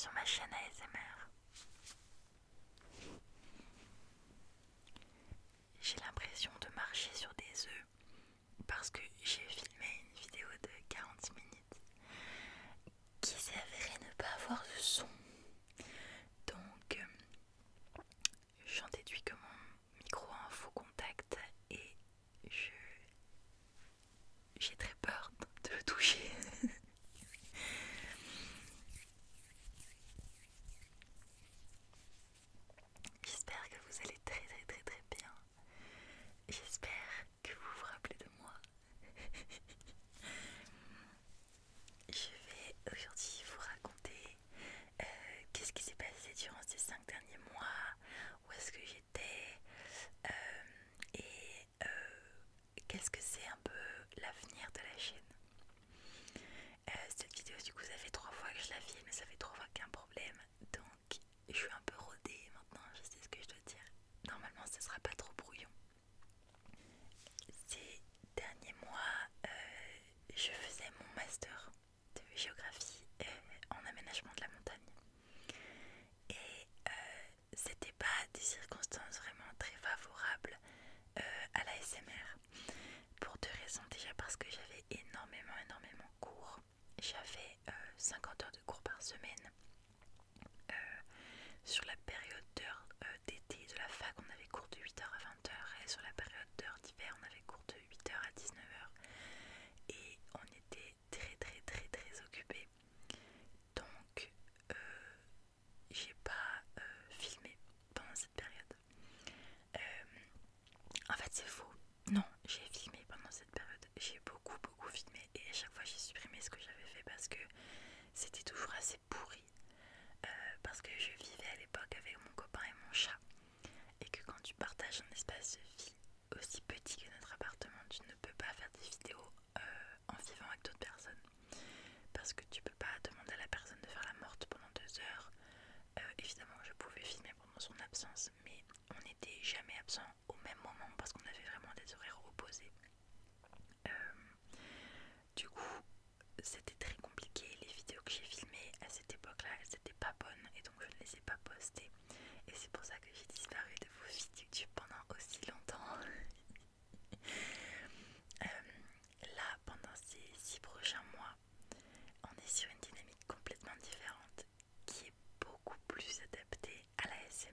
sur ma chaîne ASMR. J'ai l'impression de marcher sur des œufs parce que j'ai filmé une vidéo de 40 minutes qui s'est avérée ne pas avoir de son. Donc j'en déduis que mon micro a un faux contact et j'ai très peur de le toucher. J'espère que vous allez très bien. J'espère que vous vous rappelez de moi. Je vais aujourd'hui vous raconter qu'est-ce qui s'est passé durant ces 5 derniers mois, où est-ce que j'étais et qu'est-ce que c'est un peu l'avenir de la chaîne. Cette vidéo du coup ça fait 3 fois que je la filme et ça fait 3 fois qu'il y a un problème, donc je suis un peu rodée maintenant, je sais ce que je dois dire. Normalement ce sera pas trop brouillon. Ces derniers mois je faisais mon master de géographie en aménagement de la montagne et c'était pas des circonstances vraiment très favorables à la SMR pour 2 raisons. Déjà parce que j'avais énormément cours. J'avais 50 heures de cours par semaine. Sur la période d'heures d'été de la fac, on avait cours de 8h à 20h et sur la période d'heures d'hiver, on avait cours de 8h à 19h. Et on était très occupés. Donc j'ai pas filmé pendant cette période. En fait c'est faux. Non, j'ai filmé pendant cette période. J'ai beaucoup filmé et à chaque fois j'ai supprimé ce que j'avais fait parce que c'était toujours assez pourri. Parce que je vivais à l'époque avec mon copain et mon chat. Et que quand tu partages un espace de vie aussi petit que notre appartement, tu ne peux pas faire des vidéos en vivant avec d'autres personnes. Parce que tu peux pas demander à la personne de faire la morte pendant 2 heures. Évidemment je pouvais filmer pendant son absence, mais on n'était jamais absent au même moment parce qu'on avait vraiment des horaires opposés. Du coup c'était très compliqué. Les vidéos que j'ai filmées à cette époque là elles n'étaient pas bonnes et donc je ne les ai pas postées et c'est pour ça que j'ai disparu de vos vidéos YouTube pendant aussi longtemps. Là pendant ces 6 prochains mois on est sur une dynamique complètement différente qui est beaucoup plus adaptée à la SMR.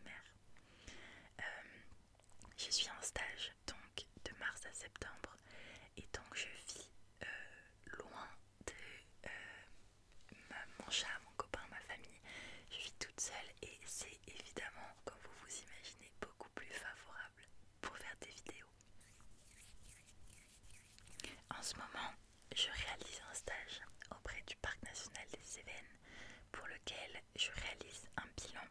Je suis en stage donc de mars à septembre et donc je vis loin de mon chat, mon copain, ma famille. Je vis toute seule et c'est évidemment, comme vous vous imaginez, beaucoup plus favorable pour faire des vidéos. En ce moment, je réalise un stage auprès du Parc National des Cévennes pour lequel je réalise un bilan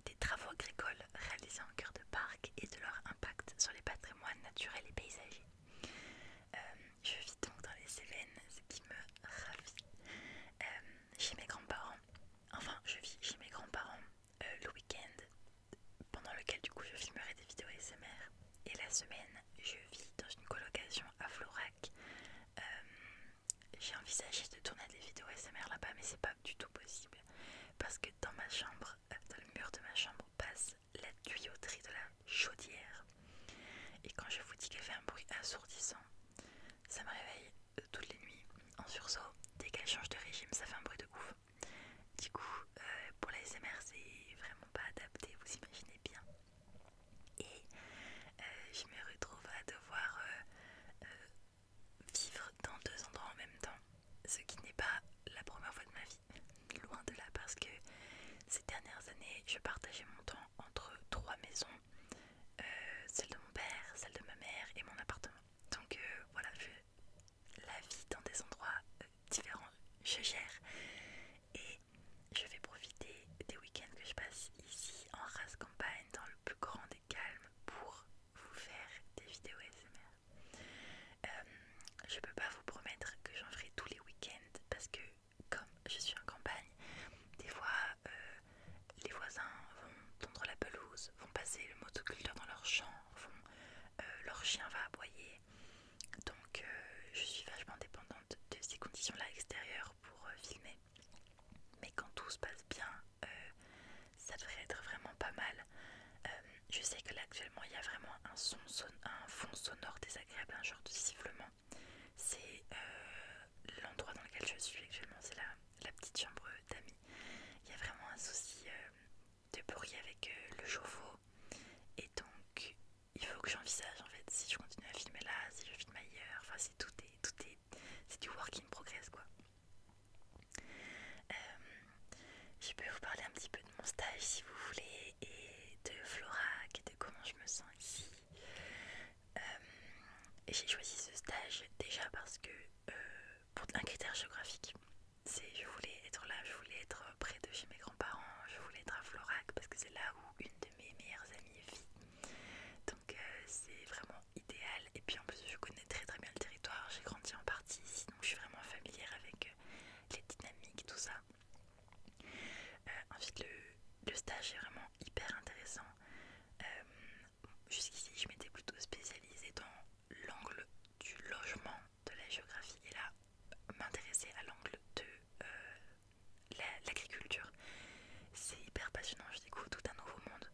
des travaux agricoles réalisés en cœur de parc et de leur impact sur les patrimoines naturels et paysagers. Je vis donc dans les Cévennes, ce qui me ravit. Chez mes grands-parents, enfin je vis chez mes grands-parents le week-end, pendant lequel du coup je filmerai des vidéos ASMR. Et la semaine, je vis dans une colocation à Florac. J'ai envisagé de tourner des vidéos ASMR là-bas, mais c'est pas du tout possible. Parce que dans ma chambre, dans le mur de ma chambre, passe la tuyauterie de la chaudière. Et quand je vous dis qu'elle fait un bruit assourdissant, ça me réveille toutes les nuits en sursaut. Dès qu'elle change de régime, ça fait un bruit de ouf. Du coup, pour la SMR, c'est vraiment pas adapté, vous imaginez bien. Et je me retrouve à devoir vivre dans 2 endroits en même temps. Ce qui n'est pas la première fois de ma vie, loin de là, parce que ces dernières années, je partageais mon actuellement il y a vraiment un fond sonore désagréable, un genre de sifflement. C'est l'endroit dans lequel je suis actuellement, c'est la petite chambre d'amis. Il y a vraiment un souci de bruit avec le chauffe-eau. Et donc il faut que j'envisage en fait si je continue à filmer là, si je filme ailleurs, enfin c'est du work in progress quoi. Je peux vous parler un petit peu de mon stage si vous voulez, et de Florac et de comment je me sens ici. J'ai choisi ce stage déjà parce que pour un critère géographique, je voulais être là, je voulais être près de chez mes grands-parents, je voulais être à Florac parce que c'est là où une de mes meilleures amies vit. Donc c'est vraiment idéal, et puis en plus je connais très très bien le territoire, j'ai grandi en partie ici, donc je suis vraiment familière avec les dynamiques, tout ça. Ensuite le stage est vraiment hyper intéressant. Jusqu'ici je m'étais plutôt spécialisée dans l'angle du logement, de la géographie, et là m'intéresser à l'angle de l'agriculture. C'est hyper passionnant, je découvre tout un nouveau monde.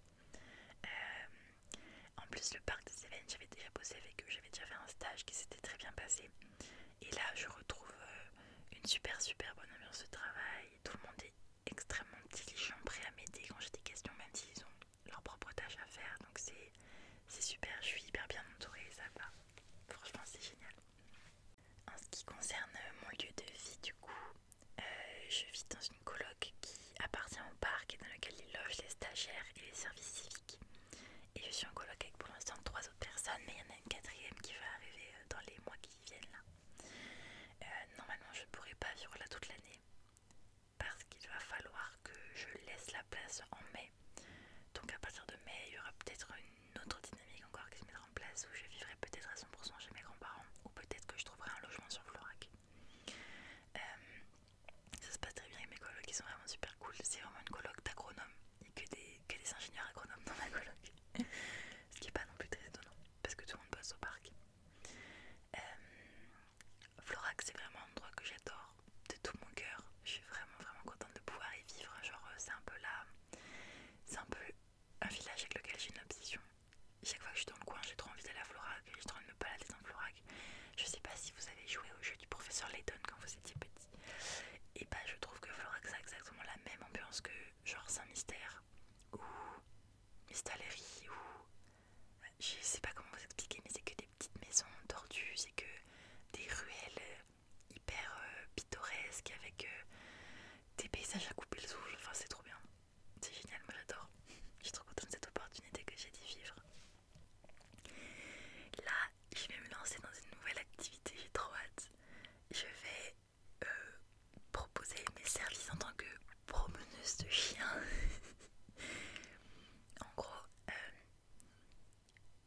En plus le parc des Cévennes, j'avais déjà bossé avec eux, j'avais déjà fait un stage qui s'était très bien passé. Et là je retrouve une super bonne ambiance de travail, tout le monde est extrêmement diligent, prêt à m'aider quand j'ai des questions, même s'ils ont leur propre tâche à faire. Donc c'est super, je suis hyper bien entourée, ça va. Franchement c'est génial. En ce qui concerne mon lieu de vie du coup, je vis dans une coloc qui appartient au parc et dans lequel ils logent les stagiaires et les services civiques. Et je suis en coloc avec pour l'instant 3 autres personnes, mais il y en a une quatrième qui va arriver dans les mois qui viennent là. Normalement je ne pourrai pas vivre là toute l'année parce qu'il va falloir que je laisse la place en mai. Donc à partir de mai, il y aura peut-être une autre dynamique encore qui se mettra en place où je vivrai peut-être à 100% chez mes grands-parents, ou peut-être que je trouverai un logement sur Florac. Ça se passe très bien avec mes colocs, ils sont vraiment super cool. C'est vraiment une coloc d'agronomes, il n'y a que des ingénieurs agronomes dans ma coloc. Ce qui n'est pas non plus très étonnant parce que tout le monde bosse au parc. Florac, c'est vraiment un endroit que j'adore de tout mon cœur. Je suis vraiment contente de pouvoir y vivre. Genre c'est un peu là, c'est un peu un village avec lequel j'ai une obsession. Chaque fois que je suis dans le coin, j'ai trop envie d'aller à Florac, j'ai trop envie de me balader dans Florac. Je sais pas si vous avez joué au jeu du professeur Layton quand vous étiez petit. Et bah je trouve que Florac ça a exactement la même ambiance que genre Saint-Mystère ou Mistallerie, ou je sais pas comment vous expliquer, mais c'est que des petites maisons tordues, c'est que des ruelles hyper pittoresques avec des paysages à couper le souffle. Enfin c'est trop bien, c'est génial, moi j'adore. Je suis trop contente de cette opportunité que j'ai d'y vivre. Là je vais me lancer dans une nouvelle activité, j'ai trop hâte. Je vais proposer mes services en tant que promeneuse de chiens. En gros,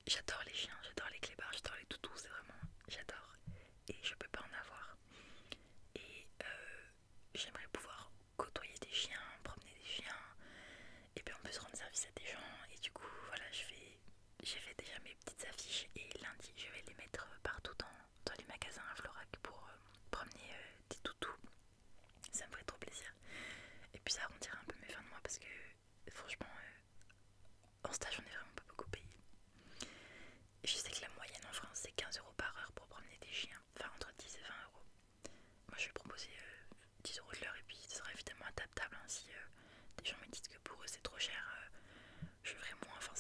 j'adore les chiens, j'adore les clébards, j'adore les toutous, c'est vraiment, j'adore. Et je peux pas en avoir. Et j'aimerais pouvoir côtoyer des chiens, promener des chiens, et puis en plus rendre service à des gens. Et du coup, voilà, j'ai fait déjà mes petites affiches, et lundi, je vais les mettre partout dans les magasins à Florac pour promener des toutous. Ça me ferait trop plaisir. Et puis ça arrondira un peu mes fins de mois parce que franchement, en stage, on est vraiment pas beaucoup payé. Je sais que la moyenne en France c'est 15 € par heure pour promener des chiens, enfin entre 10 et 20 €. Moi je vais proposer 10 € de l'heure, et puis ce sera évidemment adaptable, hein. Si des gens me disent que pour eux c'est trop cher, je ferai moins. Enfin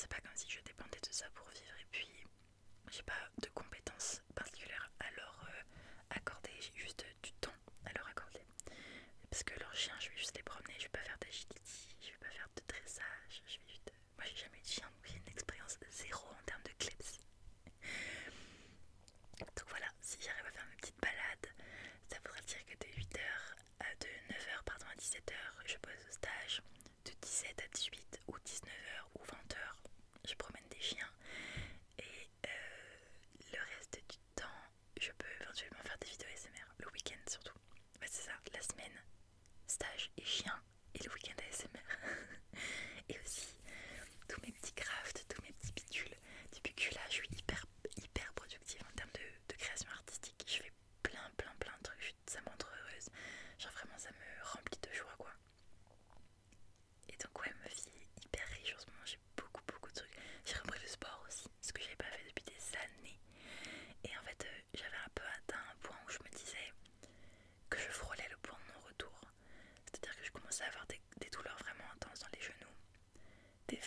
des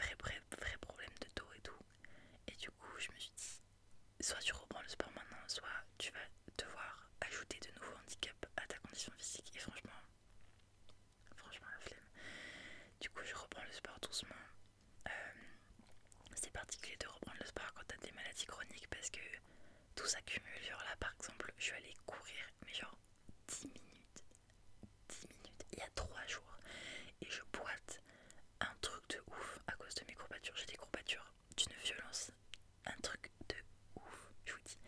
vrais problèmes de dos et tout. Et du coup, je me suis dit, soit tu reprends le sport maintenant, soit tu vas devoir ajouter de nouveaux handicaps à ta condition physique. Et franchement, la flemme. Du coup, je reprends le sport doucement. C'est particulier de reprendre le sport quand t'as des maladies chroniques parce que tout s'accumule. Genre là, par exemple, je suis allée courir, mais genre 10 minutes. 10 minutes, il y a 3 jours. Et je boite un truc de ouf à cause de mes courbatures. J'ai des courbatures d'une violence, un truc de ouf, je vous dis.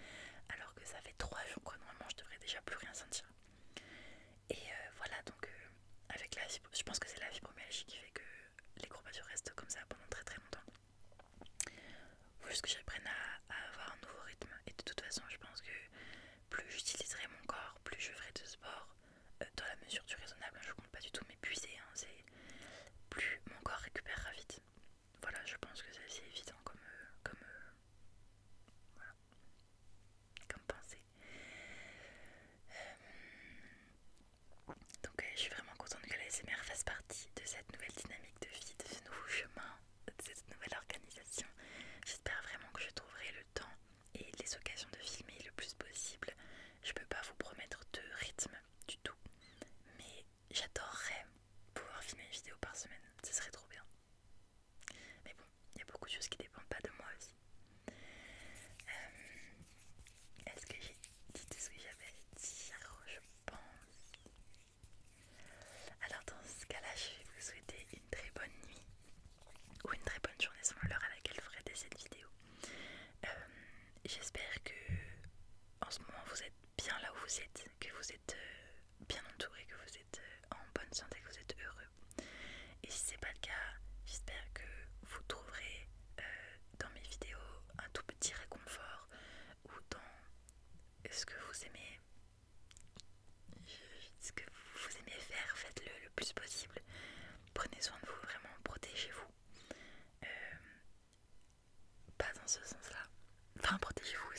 Alors que ça fait 3 jours que normalement je devrais déjà plus rien sentir. Et voilà, donc avec la je pense que c'est la fibromyalgie qui fait que les courbatures restent comme ça pendant très très longtemps. Faut juste que j'apprenne à avoir un nouveau rythme. Et de toute façon, je pense que plus j'utiliserai mon corps, plus je ferai de sport, dans la mesure du raisonnable. Je compte pas du tout m'épuiser, hein, plus mon corps récupérera vite. Voilà, je pense que c'est assez évident voilà, comme pensée. Donc je suis vraiment contente que la SMR fasse partie de cette nouvelle dynamique de vie, de ce nouveau chemin, de cette nouvelle organisation. J'espère vraiment que je trouverai le temps et les occasions de filmer le plus possible. Je peux pas vous promettre de rythme du tout, mais j'adorerais pouvoir filmer une vidéo par semaine, ce serait trop bien. Mais bon, il y a beaucoup de choses qui dépendent pas de moi aussi. Est-ce que j'ai dit tout ce que j'avais à dire? Je pense. Alors dans ce cas-là, je vais vous souhaiter une très bonne nuit ou une très bonne journée selon l'heure à laquelle vous regardez cette vidéo. J'espère que en ce moment vous êtes bien là où vous êtes, que vous êtes bien entouré, que vous êtes en bonne santé, que vous êtes heureux. Et si c'est pas le cas, j'espère que vous trouverez dans mes vidéos un tout petit réconfort ou dans ce que vous aimez, faire, faites-le le plus possible. Prenez soin de vous, vraiment, protégez-vous. Pas dans ce sens-là. Enfin, protégez-vous